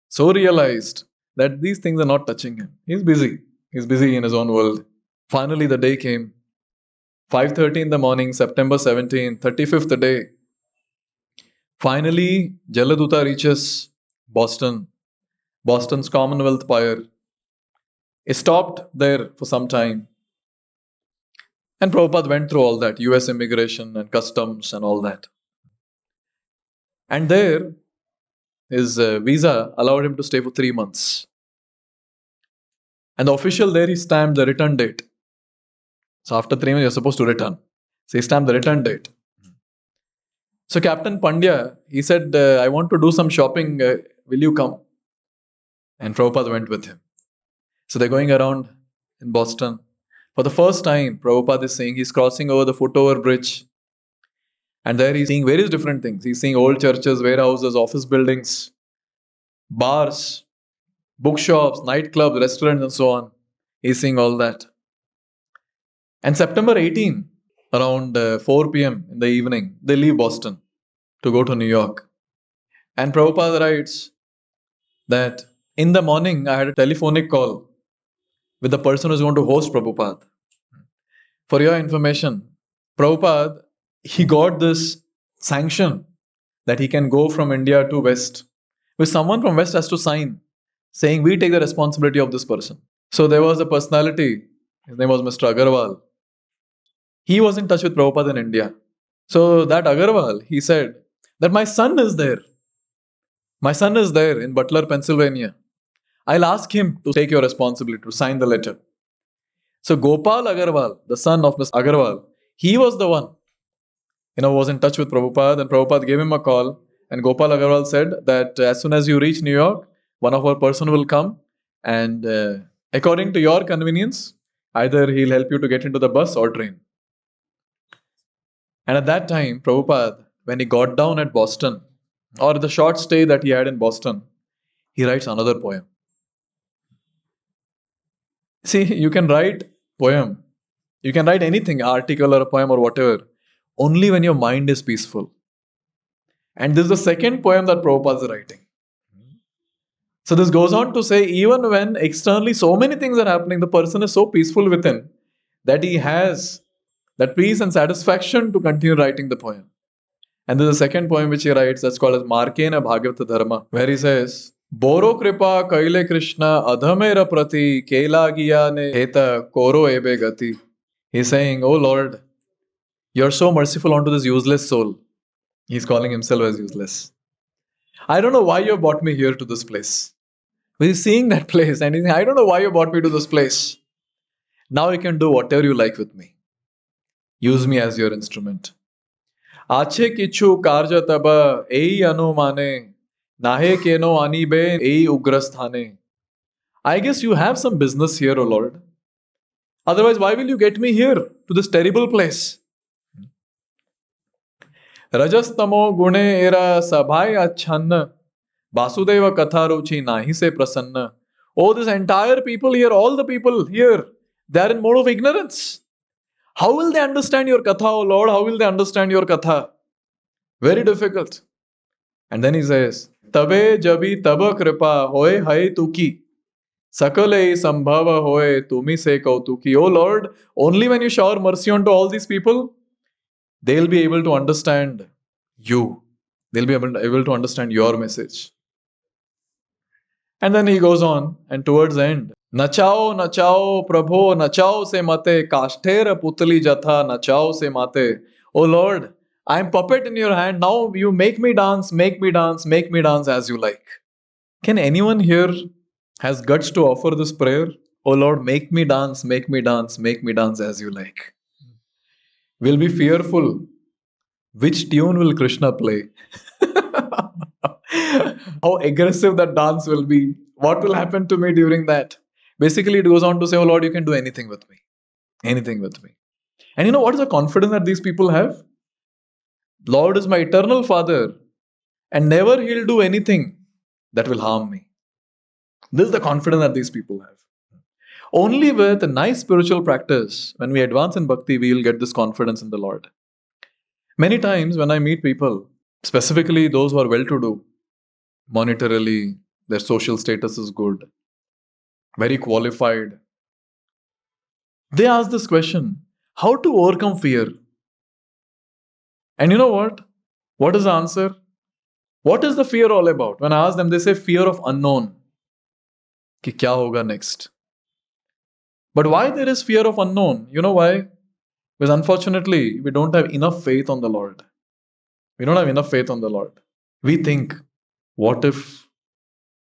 so realized that these things are not touching him. He's busy. He's busy in his own world. Finally, the day came. 5:30 in the morning, September 17, 35th day. Finally, Jaladuta reaches Boston, Boston's Commonwealth Pier. He stopped there for some time. And Prabhupada went through all that, US immigration and customs and all that. And there, his visa allowed him to stay for 3 months. And the official there, he stamped the return date. So after 3 months, you're supposed to return. So he stamped the return date. So Captain Pandya, he said, I want to do some shopping. Will you come? And Prabhupada went with him. So they're going around in Boston. For the first time, Prabhupada is saying he's crossing over the footover bridge. And there he's seeing various different things. He's seeing old churches, warehouses, office buildings, bars, bookshops, nightclubs, restaurants, and so on. He's seeing all that. And September 18, around 4 p.m. in the evening, they leave Boston to go to New York. And Prabhupada writes that in the morning, I had a telephonic call with the person who's going to host Prabhupada. For your information, Prabhupada, he got this sanction that he can go from India to West, which someone from West has to sign, saying we take the responsibility of this person. So there was a personality, his name was Mr. Agarwal. He was in touch with Prabhupada in India. So that Agarwal, he said that my son is there. My son is there in Butler, Pennsylvania. I'll ask him to take your responsibility, to sign the letter. So Gopal Agarwal, the son of Mr. Agarwal, he was the one, was in touch with Prabhupada, and Prabhupada gave him a call. And Gopal Agarwal said that as soon as you reach New York, one of our person will come, and according to your convenience, either he'll help you to get into the bus or train. And at that time, Prabhupada, when he got down at Boston, or the short stay that he had in Boston, he writes another poem. See, you can write poem, you can write anything, article or a poem or whatever, only when your mind is peaceful. And this is the second poem that Prabhupada is writing. So this goes on to say, even when externally so many things are happening, the person is so peaceful within that he has that peace and satisfaction to continue writing the poem. And there's a second poem which he writes that's called as Markena Bhagavata Dharma, where he says, Boro Kripa Kaile Krishna Adhamera Prati Kela ne Heta Koro Ebe Gati. He's saying, oh Lord, you're so merciful onto this useless soul. He's calling himself as useless. I don't know why you brought me here to this place. But he's seeing that place and he's saying, I don't know why you brought me to this place. Now you can do whatever you like with me. Use me as your instrument. Ache kichu karja taba ei anumane nahe keno anibe ei ugrasthane. I guess you have some business here, O Lord. Otherwise, why will you get me here to this terrible place? Rajastamo gune era sabhai achanna Vasudeva Katharuchi nahi se prasanna. Oh, this entire people here, all the people here, they are in mode of ignorance. How will they understand your katha, O Lord? How will they understand your katha? Very difficult. And then he says, Tabe jabi taba kripa hoye hai tuki. Sakale sambhava hoye tumi se kautuki. Oh Lord, only when you shower mercy onto all these people, they'll be able to understand you. They'll be able to understand your message. And then he goes on, and towards the end, Nachao, nachao, Prabho, nachao se mate, kashtera putli jatha, nachao se mate. Oh Lord, I am puppet in your hand. Now you make me dance, make me dance, make me dance as you like. Can anyone here has guts to offer this prayer? Oh Lord, make me dance, make me dance, make me dance as you like. We'll be fearful. Which tune will Krishna play? How aggressive that dance will be. What will happen to me during that? Basically, it goes on to say, oh Lord, you can do anything with me. Anything with me. And you know what is the confidence that these people have? Lord is my eternal Father, and never He'll do anything that will harm me. This is the confidence that these people have. Only with a nice spiritual practice, when we advance in bhakti, we will get this confidence in the Lord. Many times when I meet people, specifically those who are well-to-do, monetarily, their social status is good, very qualified, they ask this question, how to overcome fear? And you know what? What is the answer? What is the fear all about? When I ask them, they say fear of unknown. Ki kya hoga next? But why there is fear of unknown? You know why? Because unfortunately, we don't have enough faith on the Lord. We don't have enough faith on the Lord. We think, what if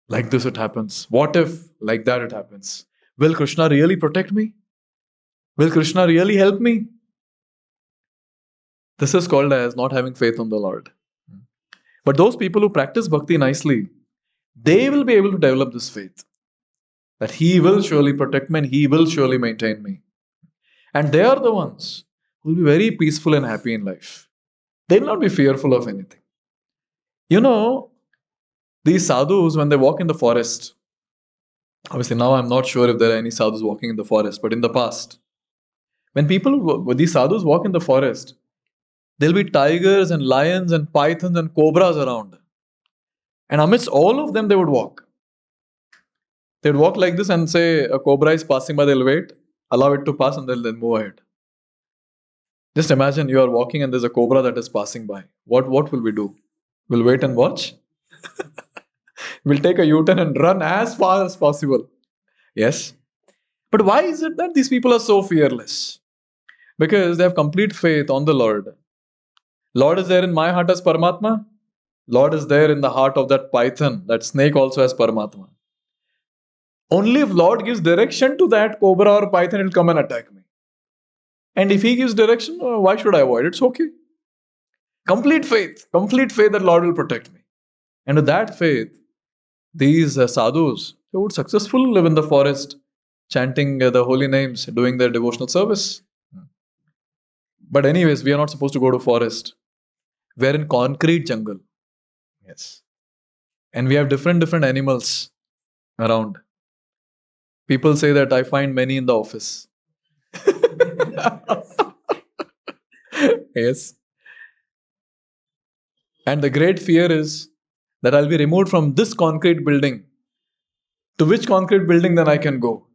like this it happens? What if like that it happens? Will Krishna really protect me? Will Krishna really help me? This is called as not having faith on the Lord. But those people who practice bhakti nicely, they will be able to develop this faith. That He will surely protect me and He will surely maintain me. And they are the ones who will be very peaceful and happy in life. They will not be fearful of anything. You know, these sadhus, when they walk in the forest, obviously now I'm not sure if there are any sadhus walking in the forest, but in the past, when these sadhus walk in the forest, there'll be tigers and lions and pythons and cobras around. And amidst all of them, they would walk. They'd walk like this and say a cobra is passing by, they'll wait, allow it to pass, and they'll then move ahead. Just imagine you are walking and there's a cobra that is passing by. What will we do? We'll wait and watch? We'll take a U-turn and run as far as possible. Yes. But why is it that these people are so fearless? Because they have complete faith on the Lord. Lord is there in my heart as Paramatma. Lord is there in the heart of that python, that snake also as Paramatma. Only if Lord gives direction to that cobra or python, it will come and attack me. And if He gives direction, why should I avoid? It's okay. Complete faith that Lord will protect me. And with that faith, these sadhus, they would successfully live in the forest, chanting the holy names, doing their devotional service. But anyways, we are not supposed to go to forest. We are in concrete jungle. Yes. And we have different animals around. People say that I find many in the office. Yes. And the great fear is that I'll be removed from this concrete building. To which concrete building then I can go?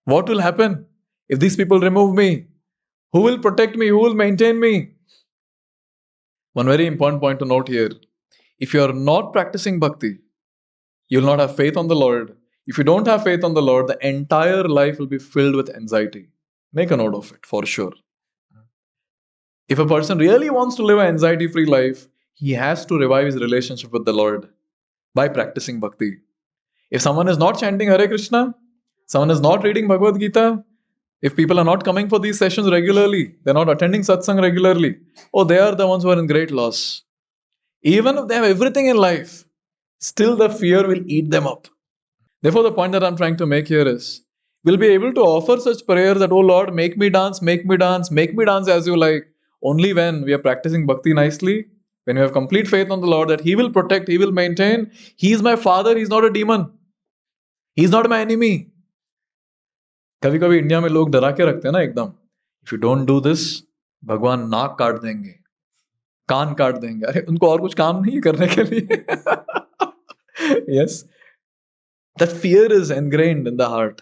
What will happen if these people remove me? Who will protect me? Who will maintain me? One very important point to note here. If you are not practicing bhakti, you will not have faith on the Lord. If you don't have faith on the Lord, the entire life will be filled with anxiety. Make a note of it for sure. If a person really wants to live an anxiety-free life, he has to revive his relationship with the Lord by practicing bhakti. If someone is not chanting Hare Krishna, someone is not reading Bhagavad Gita, if people are not coming for these sessions regularly, they're not attending satsang regularly, they are the ones who are in great loss. Even if they have everything in life, still the fear will eat them up. Therefore, the point that I'm trying to make here is, we'll be able to offer such prayers that, oh Lord, make me dance as you like, only when we are practicing bhakti nicely, when we have complete faith on the Lord that He will protect, He will maintain. He is my Father, He's not a demon. He's not my enemy. कभी कभी India में लोग डरा के रखते हैं ना एकदम. If you don't do this, भगवान नाक काट देंगे, कान काट देंगे. अरे उनको और कुछ काम नहीं करने के लिए. Yes. That fear is ingrained in the heart.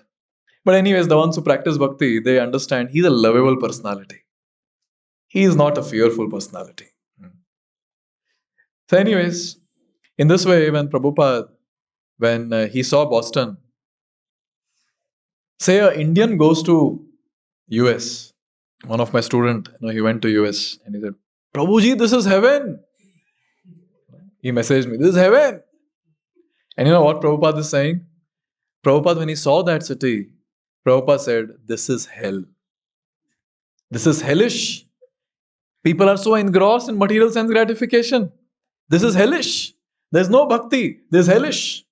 But anyways, the ones who practice bhakti, they understand He's a lovable personality. He is not a fearful personality. So anyways, in this way, when Prabhupada, when he saw Boston, say an Indian goes to US. One of my student, he went to US and he said, Prabhuji, this is heaven. He messaged me, this is heaven. And you know what Prabhupada is saying? Prabhupada, when he saw that city, Prabhupada said, this is hell. This is hellish. People are so engrossed in material sense gratification. This is hellish. There's no bhakti. This is hellish.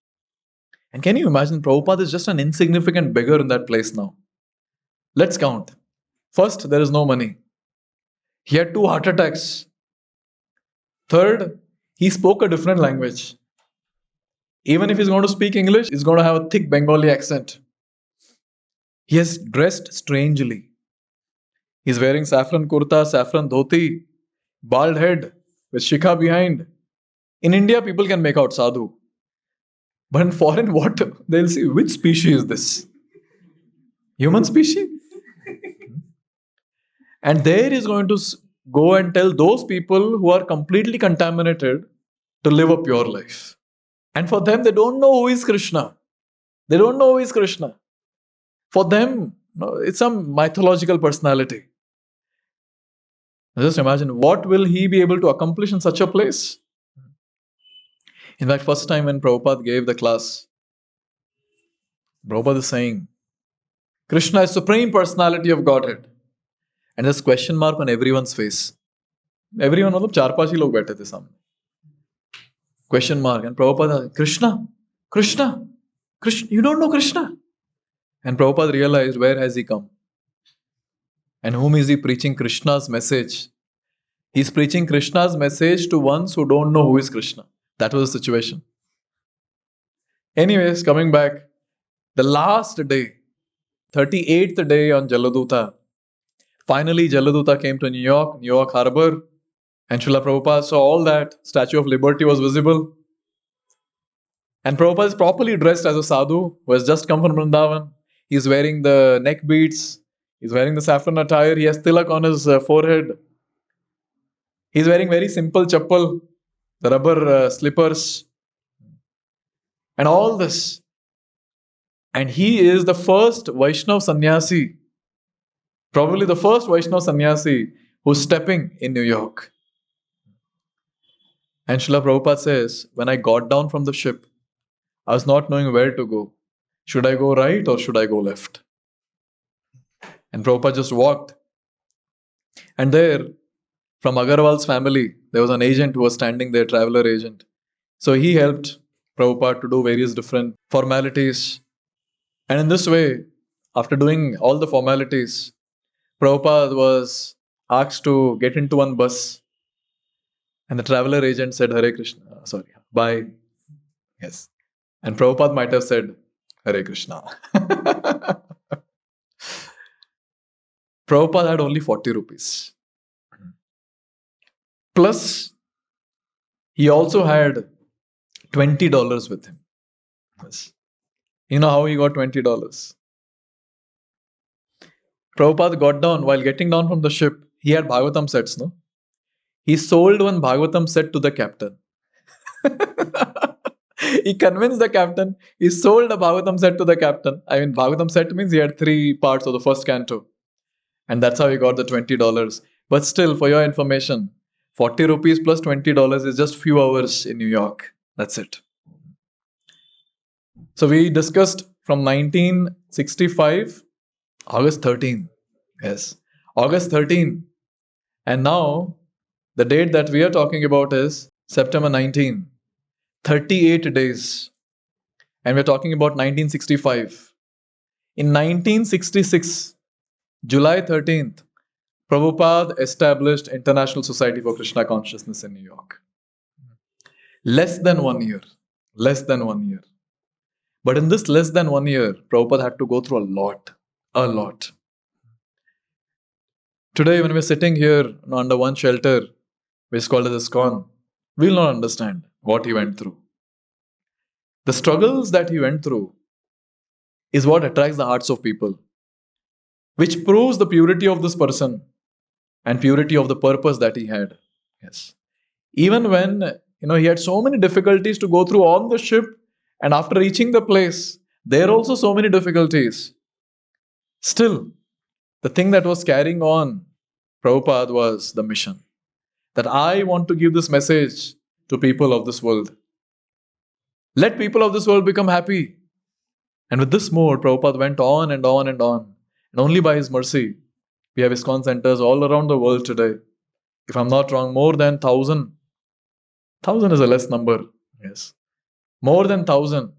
And can you imagine, Prabhupada is just an insignificant beggar in that place now. Let's count. First, there is no money. He had 2 heart attacks. Third, he spoke a different language. Even if he's going to speak English, he's going to have a thick Bengali accent. He is dressed strangely. He's wearing saffron kurta, saffron dhoti, bald head with shikha behind. In India, people can make out sadhu. But in foreign, what? They'll see, which species is this? Human species? And there he's going to go and tell those people who are completely contaminated to live a pure life. And for them, they don't know who is Krishna. They don't know who is Krishna. For them, it's some mythological personality. Just imagine, what will he be able to accomplish in such a place? In fact, first time when Prabhupada gave the class, Prabhupada is saying, Krishna is Supreme Personality of Godhead. And there's question mark on everyone's face. Everyone, 4-5 log baithe the samne. Question mark. And Prabhupada, Krishna, you don't know Krishna. And Prabhupada realized, where has he come? And whom is he preaching Krishna's message? He's preaching Krishna's message to ones who don't know who is Krishna. That was the situation. Anyways, coming back, the last day, 38th day on Jaladuta, finally Jaladuta came to New York Harbor, and Srila Prabhupada saw all that. Statue of Liberty was visible. And Prabhupada is properly dressed as a sadhu who has just come from Vrindavan. He's wearing the neck beads. He's wearing the saffron attire. He has tilak on his forehead. He's wearing very simple chappal, the rubber slippers, and all this. And he is the first Vaishnav sannyasi, probably the first Vaishnav sannyasi who's stepping in New York. And Srila Prabhupada says, when I got down from the ship, I was not knowing where to go. Should I go right or should I go left? And Prabhupada just walked. And there, from Agarwal's family, there was an agent who was standing there, traveler agent. So he helped Prabhupada to do various different formalities. And in this way, after doing all the formalities, Prabhupada was asked to get into one bus. And the traveler agent said, Hare Krishna, bye. Yes. And Prabhupada might have said, Hare Krishna. Prabhupada had only 40 rupees. Plus, he also had $20 with him. Yes. You know how he got $20? Prabhupada got down, while getting down from the ship, he had Bhagavatam sets, no? He sold one Bhagavatam set to the captain. He convinced the captain, he sold a Bhagavatam set to the captain. I mean, Bhagavatam set means he had 3 parts of the first canto. And that's how he got the $20. But still, for your information, 40 rupees plus $20 is just few hours in New York. That's it. So we discussed from 1965, August 13. Yes, August 13. And now, the date that we are talking about is September 19. 38 days. And we're talking about 1965. In 1966, July 13th, Prabhupada established International Society for Krishna Consciousness in New York. Less than 1 year. Less than 1 year. But in this less than 1 year, Prabhupada had to go through a lot. A lot. Today, when we're sitting here under one shelter, which is called as ISKCON, we'll not understand what he went through. The struggles that he went through is what attracts the hearts of people, which proves the purity of this person and purity of the purpose that he had. Yes. Even when he had so many difficulties to go through on the ship, and after reaching the place, there are also so many difficulties. Still, the thing that was carrying on Prabhupada was the mission. That I want to give this message to people of this world. Let people of this world become happy. And with this mode, Prabhupada went on and on and on. And only by his mercy, we have ISKCON centers all around the world today. If I'm not wrong, more than 1,000. 1,000 is a less number. Yes. More than 1,000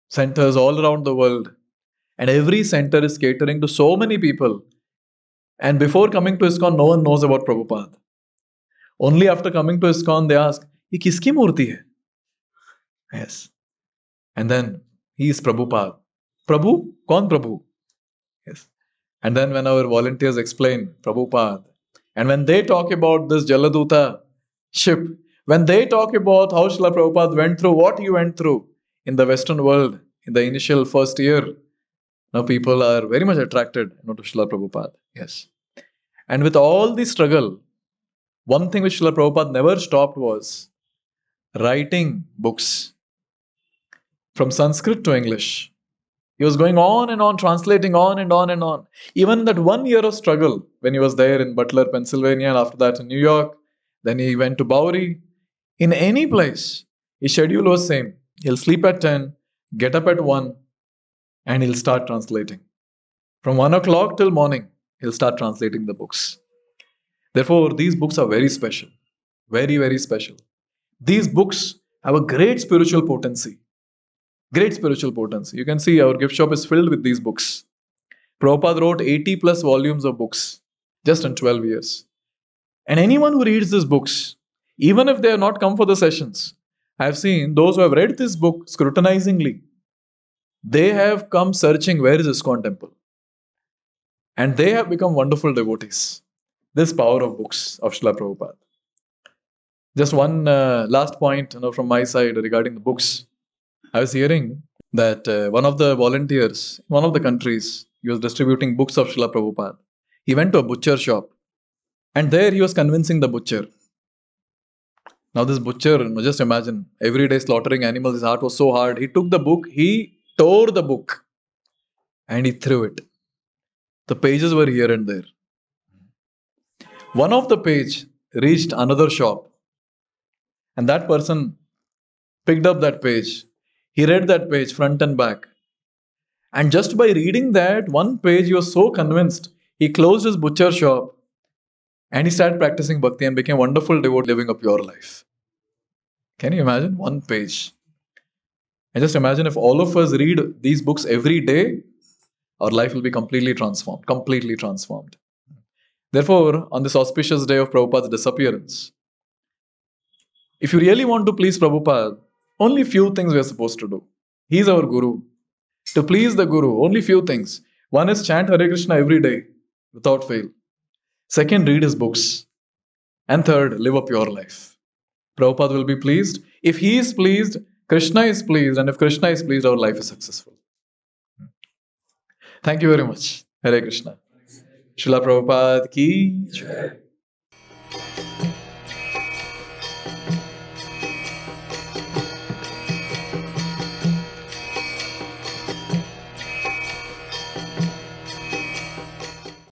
centers all around the world. And every center is catering to so many people. And before coming to ISKCON, no one knows about Prabhupada. Only after coming to ISKCON, they ask, "Ye kiski murti hai?" Yes. And then, he is Prabhupada. Prabhu? Kaun Prabhu? Yes. And then when our volunteers explain Prabhupada, and when they talk about this Jaladuta ship, when they talk about how Srila Prabhupada went through what he went through in the Western world in the initial first year, now people are very much attracted to Srila Prabhupada. Yes. And with all the struggle, one thing which Srila Prabhupada never stopped was writing books from Sanskrit to English. He was going on and on, translating on and on and on. Even that 1 year of struggle, when he was there in Butler, Pennsylvania, and after that in New York, then he went to Bowery. In any place, his schedule was same. He'll sleep at 10, get up at 1, and he'll start translating. From 1 o'clock till morning, he'll start translating the books. Therefore, these books are very special. Very, very special. These books have a great spiritual potency. Great spiritual potency. You can see our gift shop is filled with these books. Prabhupada wrote 80 plus volumes of books just in 12 years. And anyone who reads these books, even if they have not come for the sessions, I have seen those who have read this book scrutinizingly, they have come searching where is ISKCON temple. And they have become wonderful devotees. This power of books of Srila Prabhupada. Just one last point, from my side regarding the books. I was hearing that one of the volunteers, in one of the countries, he was distributing books of Srila Prabhupada. He went to a butcher shop, and there he was convincing the butcher. Now this butcher, just imagine, every day slaughtering animals, his heart was so hard. He took the book, he tore the book, and he threw it. The pages were here and there. One of the page reached another shop, and that person picked up that page. He read that page front and back. And just by reading that one page, he was so convinced. He closed his butcher shop and he started practicing bhakti and became a wonderful devotee living a pure life. Can you imagine? One page. And just imagine if all of us read these books every day, our life will be completely transformed. Completely transformed. Therefore, on this auspicious day of Prabhupada's disappearance, if you really want to please Prabhupada, only few things we are supposed to do. He is our Guru. To please the Guru, only few things. One is chant Hare Krishna every day without fail. Second, read his books. And third, live a pure life. Prabhupada will be pleased. If he is pleased, Krishna is pleased. And if Krishna is pleased, our life is successful. Thank you very much. Hare Krishna. Srila Prabhupada ki jai.